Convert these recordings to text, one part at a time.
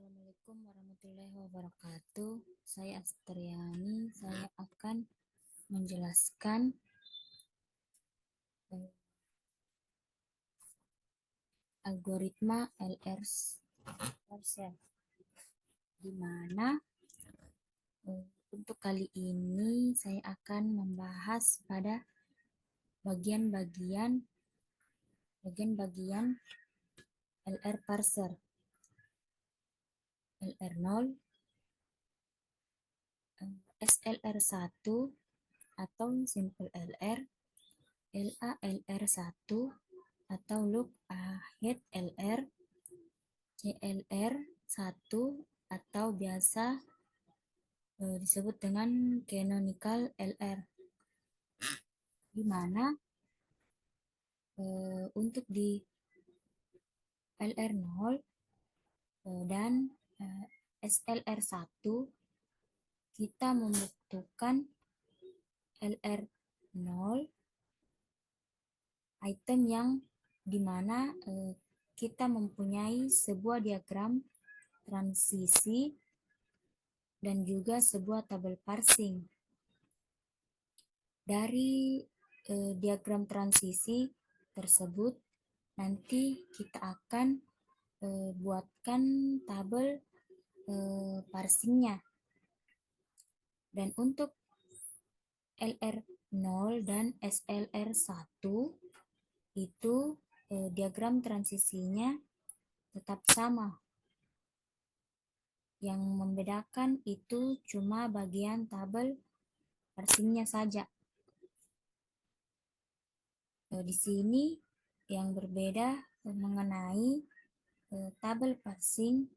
Assalamualaikum warahmatullahi wabarakatuh. Saya Astriani. Saya akan menjelaskan algoritma LR parser, di mana untuk kali ini saya akan membahas pada bagian-bagian LR parser. LR0, SLR1 atau simple LR, LALR1 atau look ahead LR, CLR1 atau biasa disebut dengan canonical LR, di mana untuk di LR0 dan SLR1 kita membutuhkan LR0 item yang dimana kita mempunyai sebuah diagram transisi dan juga sebuah tabel parsing. Dari diagram transisi tersebut nanti kita akan buatkan tabel parsingnya. Dan untuk LR0 dan SLR1 itu diagram transisinya tetap sama. Yang membedakan itu cuma bagian tabel parsingnya saja. Di sini yang berbeda mengenai tabel parsing.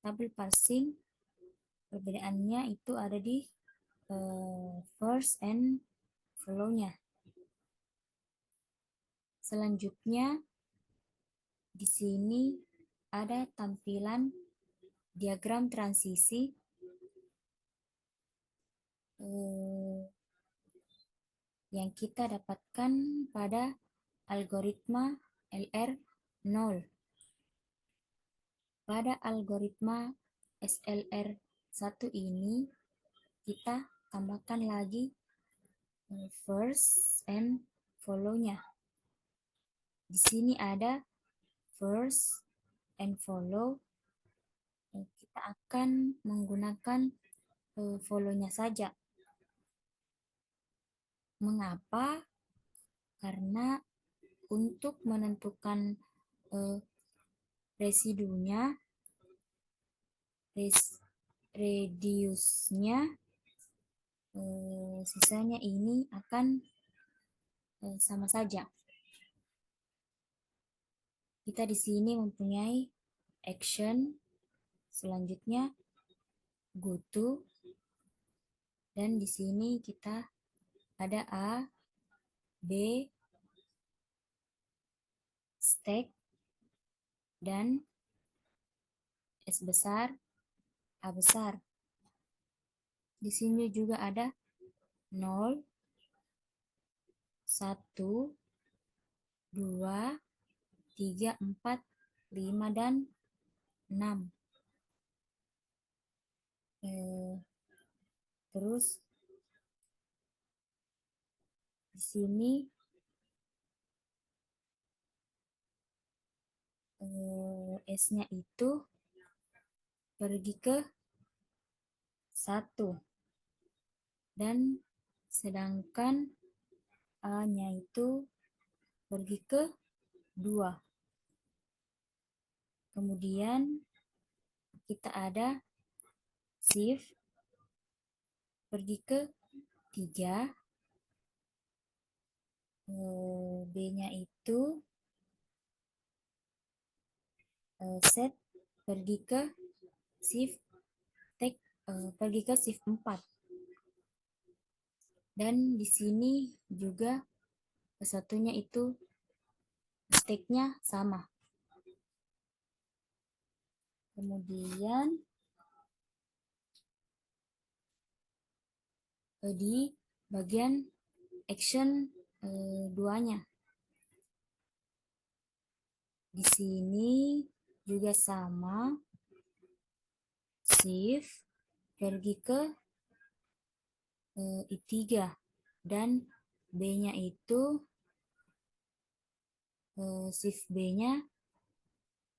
Tabel parsing perbedaannya itu ada di first and follow-nya. Selanjutnya di sini ada tampilan diagram transisi yang kita dapatkan pada algoritma LR0. Pada algoritma SLR1 ini kita tambahkan lagi first and follow-nya. Di sini ada first and follow. Kita akan menggunakan follow-nya saja. Mengapa? Karena untuk menentukan residunya, radiusnya, sisanya ini akan sama saja. Kita di sini mempunyai action, selanjutnya go to, dan di sini kita ada A, B, stack, dan S besar, A besar. Di sini juga ada 0, 1, 2, 3, 4, 5, dan 6. Terus di sini S-nya itu pergi ke 1 dan sedangkan A-nya itu pergi ke 2. Kemudian kita ada shift pergi ke 3, B-nya itu set pergi ke shift take pergi ke shift 4. Dan di sini juga kesatunya itu stack-nya sama. Kemudian di bagian action 2-nya. Di sini juga sama, shift pergi ke I3 dan B-nya itu shift B-nya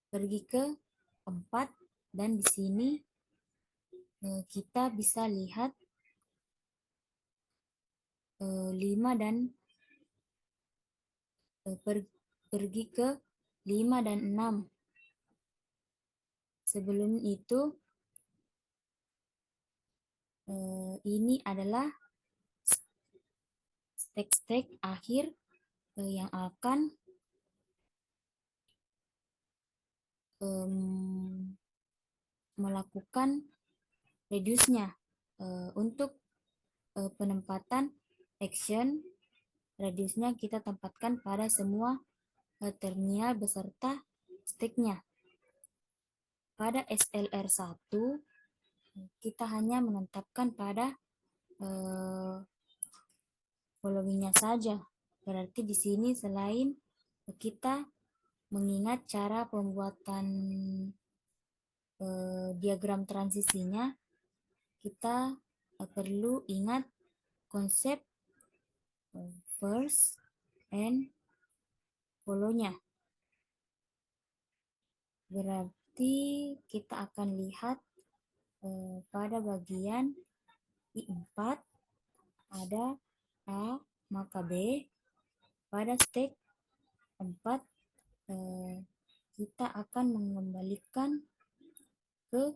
pergi ke 4 dan di sini kita bisa lihat 5 dan pergi ke 5 dan 6. Sebelum itu ini adalah stack akhir yang akan melakukan reduce-nya. Untuk penempatan action, reduce-nya kita tempatkan pada semua terminal beserta stack-nya. Pada SLR1 kita hanya menetapkan pada following-nya saja. Berarti di sini selain kita mengingat cara pembuatan diagram transisinya, kita perlu ingat konsep first and follow-nya. Berarti kita akan lihat pada bagian I4 ada A maka B. Pada stack 4 kita akan mengembalikan ke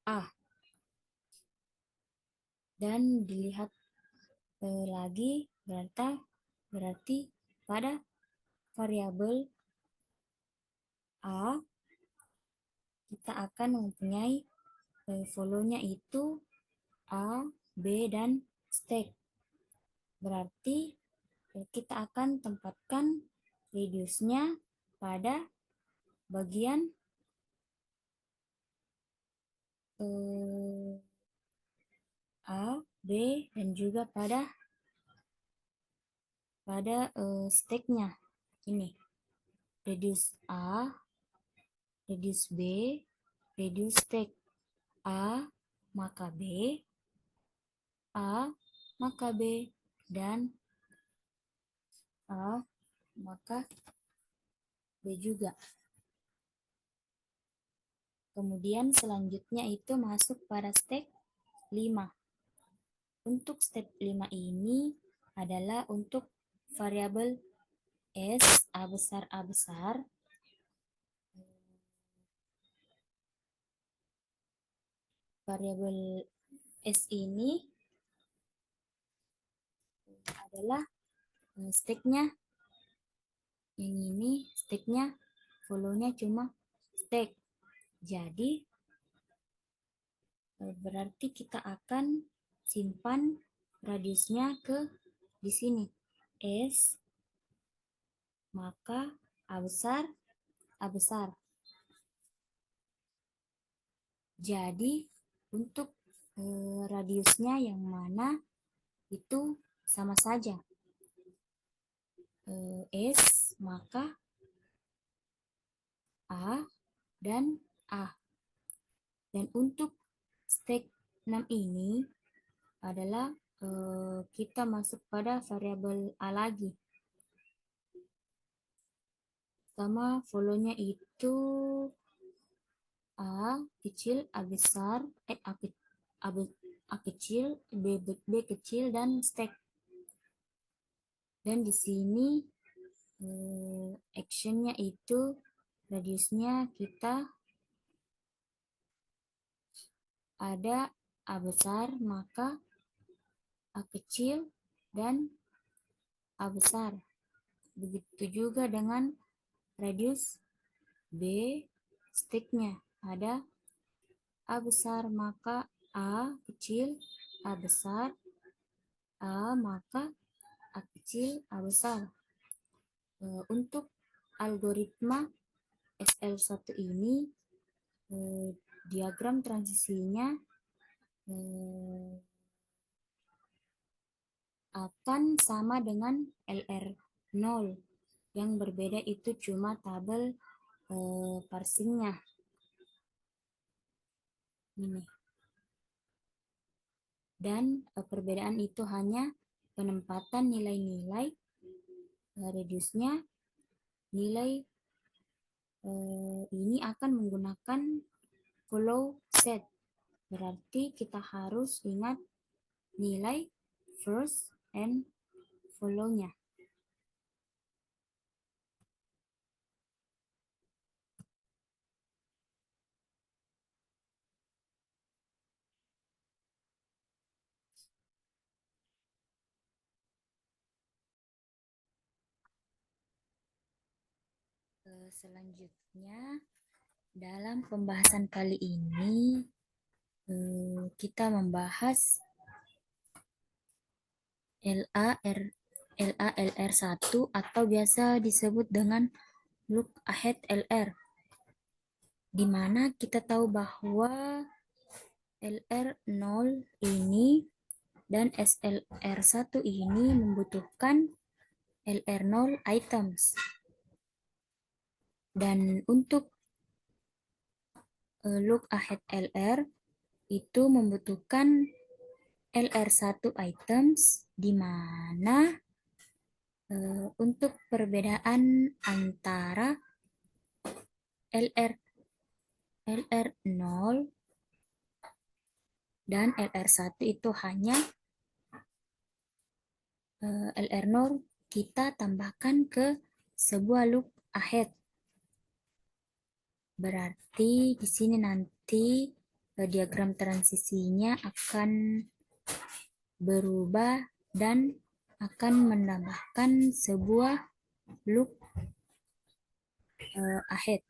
A dan dilihat lagi berarti pada variabel A kita akan mempunyai follow-nya itu A, B, dan stack. Berarti kita akan tempatkan reduce-nya pada bagian A, B, dan juga pada stack-nya. Ini reduce A, reduce B, reduce stack. A maka B, A maka B, dan A maka B juga. Kemudian selanjutnya itu masuk pada step 5. Untuk step 5 ini adalah untuk variabel S, A besar. Variabel S ini adalah stack-nya. Yang ini stack-nya, follow-nya cuma stack. Jadi berarti kita akan simpan radiusnya ke di sini. S maka A besar. Jadi untuk radiusnya yang mana itu sama saja. S maka A dan A. Dan untuk stack 6 ini adalah kita masuk pada variabel A lagi. Pertama follow-nya itu A kecil, A besar, A kecil, B kecil, dan stack. Dan di sini actionnya itu radiusnya kita ada A besar maka A kecil dan A besar. Begitu juga dengan radius B stacknya ada A besar maka A kecil, A besar, A maka A kecil, A besar. Untuk algoritma SL1 ini diagram transisinya akan sama dengan LR0. Yang berbeda itu cuma tabel parsingnya. ini. Dan perbedaan itu hanya penempatan nilai-nilai reduce-nya. Nilai ini akan menggunakan follow set. Berarti kita harus ingat nilai first and follow-nya. Selanjutnya, dalam pembahasan kali ini, kita membahas LALR1 atau biasa disebut dengan look ahead LR, di mana kita tahu bahwa LR0 ini dan SLR1 ini membutuhkan LR0 items. Dan untuk look ahead LR itu membutuhkan LR1 items, di mana untuk perbedaan antara LR0 dan LR1 itu hanya LR0 kita tambahkan ke sebuah look ahead. Berarti di sini nanti diagram transisinya akan berubah dan akan menambahkan sebuah look ahead.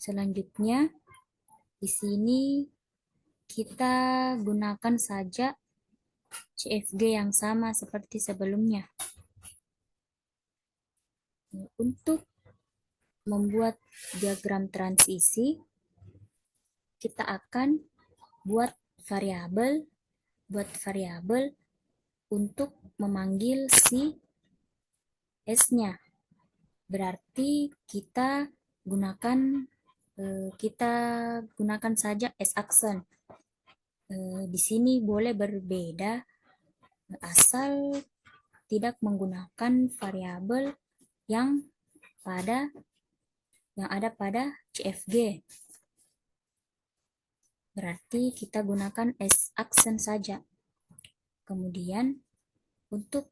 Selanjutnya, di sini kita gunakan saja CFG yang sama seperti sebelumnya. Untuk membuat diagram transisi, kita akan buat variabel untuk memanggil si S-nya. Berarti kita gunakan saja S-action. Di sini boleh berbeda asal tidak menggunakan variabel yang ada pada CFG. Berarti kita gunakan S-action saja. Kemudian untuk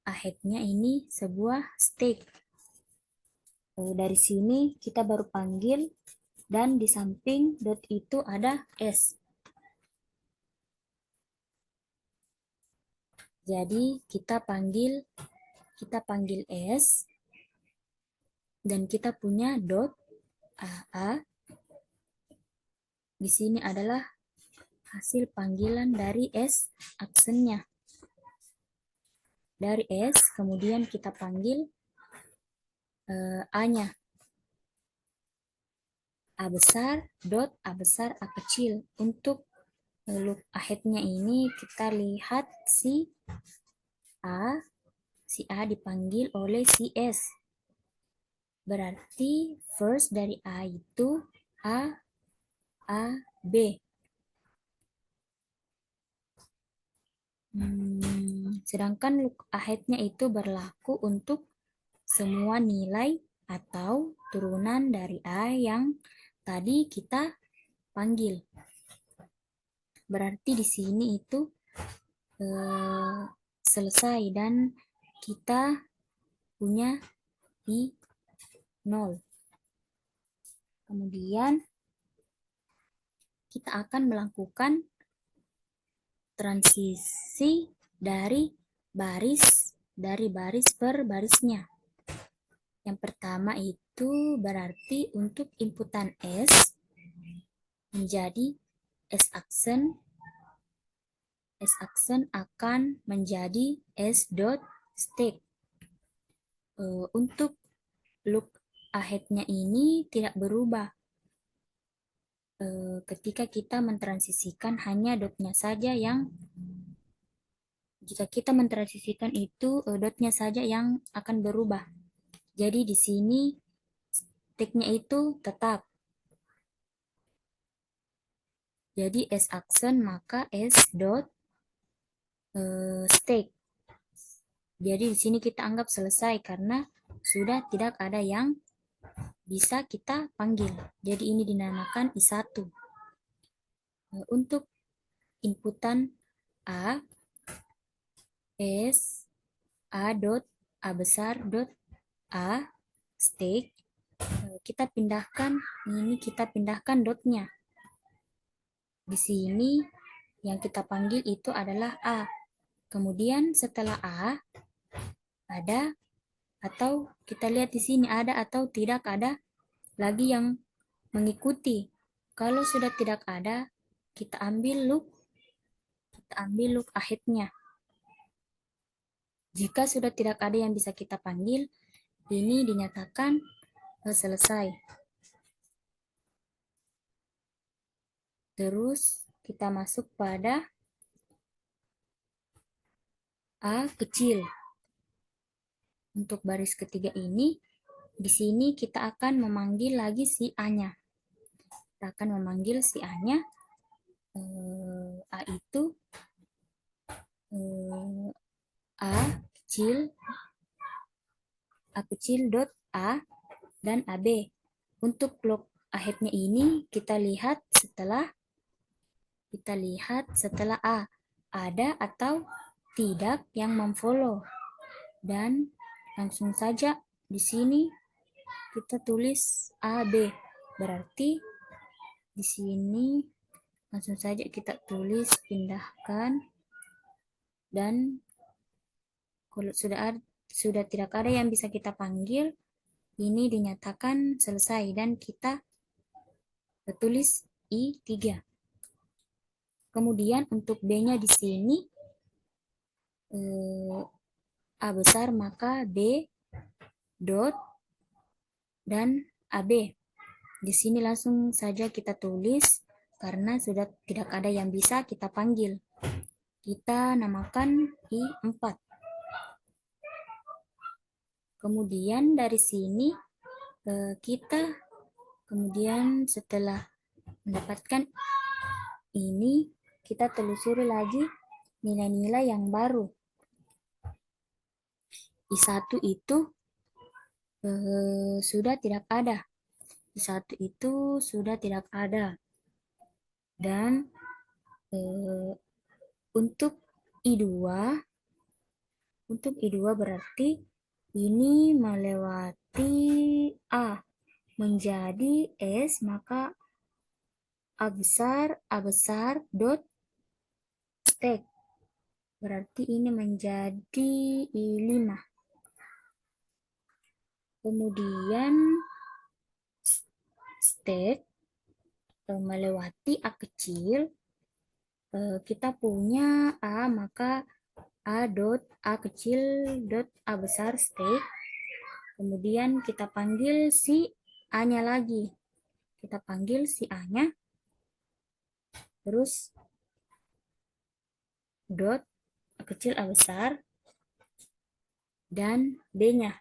ahead-nya ini sebuah state. Dari sini kita baru panggil dan di samping dot itu ada S. Jadi kita panggil S dan kita punya dot AA. Di sini adalah hasil panggilan dari S actionnya. Dari S kemudian kita panggil A-nya. A besar dot A besar A kecil. Untuk look ahead-nya ini kita lihat si A dipanggil oleh si S. Berarti first dari A itu A, B. Sedangkan look ahead-nya itu berlaku untuk semua nilai atau turunan dari A yang tadi kita panggil. Berarti di sini itu selesai dan kita punya I 0. Kemudian kita akan melakukan transisi dari baris per barisnya. Yang pertama itu berarti untuk inputan S menjadi S-action akan menjadi S.state. Untuk look ahead-nya ini tidak berubah ketika kita mentransisikan hanya dotnya saja yang jika kita mentransisikan itu dotnya saja yang akan berubah. Jadi di sini stakenya itu tetap. Jadi S aksen maka S dot stake. Jadi di sini kita anggap selesai karena sudah tidak ada yang bisa kita panggil. Jadi ini dinamakan I1. Untuk inputan A, S, A dot, A besar dot A, stake, kita pindahkan dotnya. Di sini yang kita panggil itu adalah A. Kemudian setelah A, ada atau kita lihat di sini ada atau tidak ada lagi yang mengikuti. Kalau sudah tidak ada, kita ambil look ahead-nya. Jika sudah tidak ada yang bisa kita panggil, ini dinyatakan selesai. Terus kita masuk pada A kecil. Untuk baris ketiga ini, di sini kita akan memanggil lagi si A-nya. Kita akan memanggil si A-nya. A itu A kecil dot A dan AB. Untuk look ahead-nya ini kita lihat setelah A ada atau tidak yang memfollow. Dan langsung saja di sini kita tulis AB. Berarti di sini langsung saja kita tulis pindahkan, dan kalau sudah tidak ada yang bisa kita panggil, ini dinyatakan selesai dan kita tulis I3. Kemudian untuk B-nya di sini A besar maka B dot dan AB. Di sini langsung saja kita tulis karena sudah tidak ada yang bisa kita panggil. Kita namakan I4. Kemudian dari sini kita kemudian setelah mendapatkan ini, kita telusuri lagi nilai-nilai yang baru. I1 itu sudah tidak ada. I1 itu sudah tidak ada. Dan untuk I2 berarti ini melewati A menjadi S, maka A besar dot stake. Berarti ini menjadi I5. Kemudian stake melewati A kecil, kita punya A, maka A kecil dot A besar stake. Kemudian kita panggil si A-nya lagi. Kita panggil si A-nya. Terus dot A kecil A besar dan B-nya.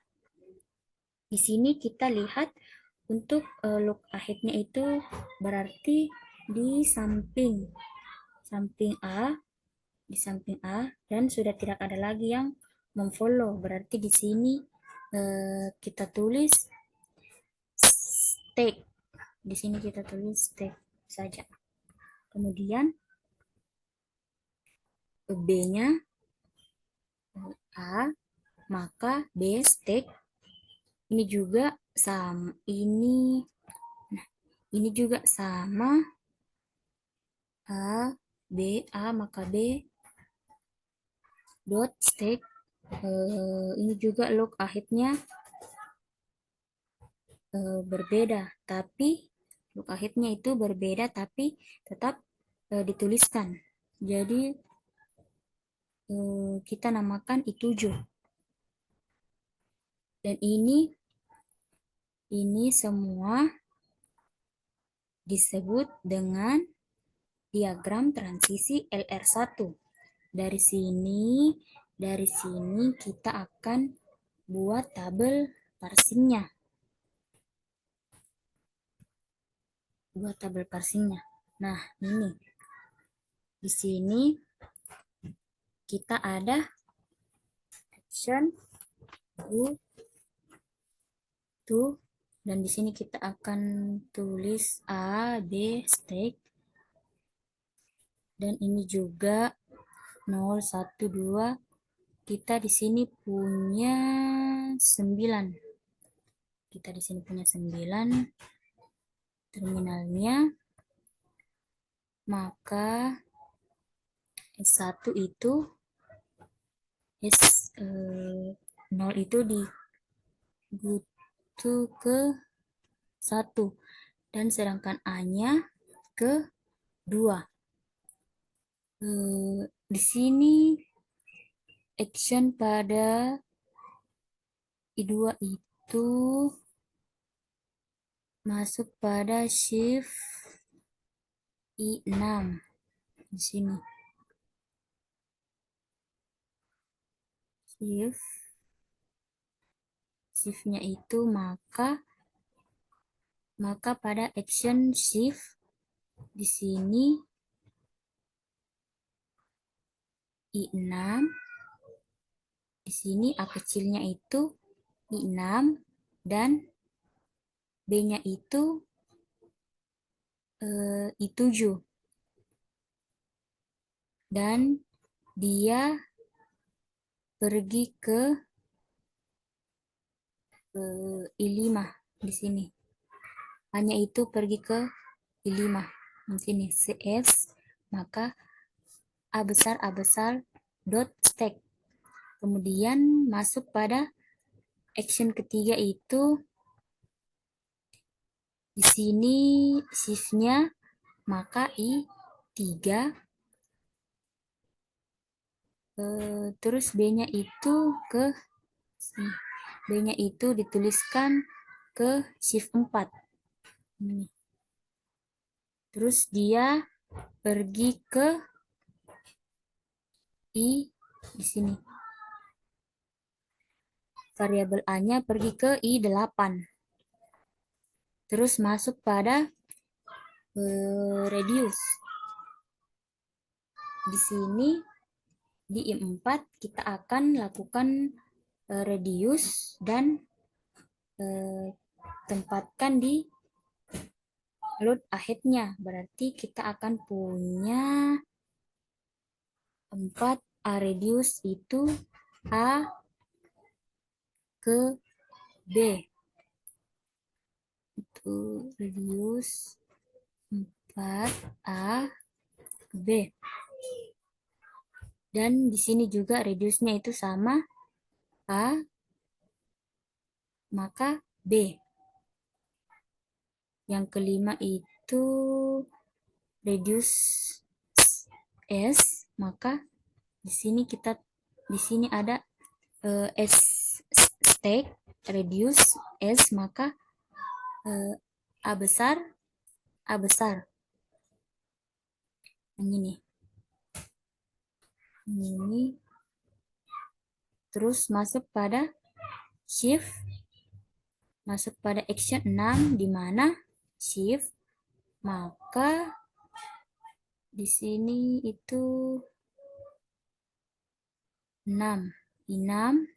Di sini kita lihat untuk look ahead-nya itu berarti di samping A dan sudah tidak ada lagi yang memfollow. Berarti di sini kita tulis stake. Di sini kita tulis stake saja. Kemudian B-nya A, maka B stake. Ini juga sama, ini juga sama A maka B dot stake. Ini juga look ahead-nya berbeda, tapi look ahead-nya itu berbeda tapi tetap dituliskan. Jadi kita namakan I7. Dan ini semua disebut dengan diagram transisi LR1. Dari sini kita akan buat tabel parsingnya. Nah, ini di sini kita ada action go to, dan di sini kita akan tulis A, B, stack. Dan ini juga 0, 1, 2. Kita di sini punya 9. Kita di sini punya 9 terminalnya. Maka S1 itu S0 itu di go to ke 1 dan sedangkan A-nya ke 2. Di sini action pada I2 itu masuk pada shift I6 di sini. Shift-nya itu maka pada action shift di sini I6, di sini A kecilnya itu I6 dan B-nya itu I7. Dan dia pergi ke I5 di sini. Hanya itu pergi ke I5 di sini CS, maka A besar dot stack. Kemudian masuk pada action ketiga itu di sini shift-nya maka I3, terus B-nya itu ke sini. B-nya itu dituliskan ke shift 4. Ini. Terus dia pergi ke I di sini. Variabel A-nya pergi ke I8. Terus masuk pada reduce. Di sini di I4 kita akan lakukan reduce dan tempatkan di load ahead-nya. Berarti kita akan punya 4 A reduce itu A ke B. Itu reduce 4A ke B. Dan di sini juga reduce-nya itu sama A maka B. Yang kelima itu reduce S, maka di sini ada S stack reduce S, maka A besar yang ini terus masuk pada shift, masuk pada action 6 di mana shift, maka di sini itu 6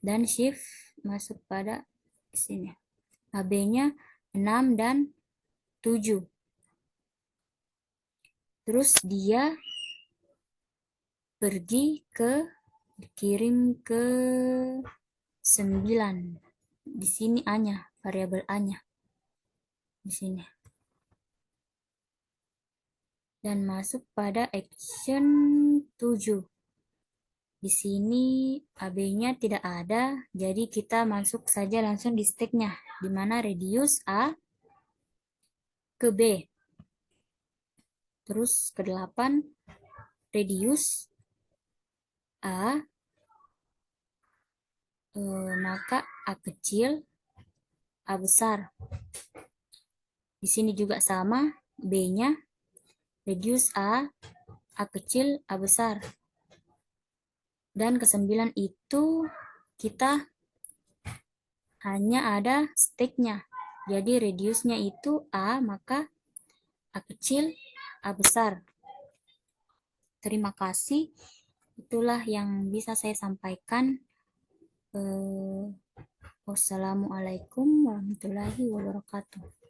dan shift masuk pada sini. AB-nya 6 dan 7. Terus dia dikirim ke 9. Di sini A-nya, variabel A-nya. Di sini. Dan masuk pada action 7. Di sini AB-nya tidak ada, jadi kita masuk saja langsung di stack-nya, di mana reduce A ke B. Terus ke-8, reduce A, maka A kecil, A besar. Di sini juga sama, B-nya, reduce A kecil, A besar. Dan ke-9 itu kita hanya ada steknya. Jadi radiusnya itu A, maka A kecil, A besar. Terima kasih. Itulah yang bisa saya sampaikan. Wassalamualaikum warahmatullahi wabarakatuh.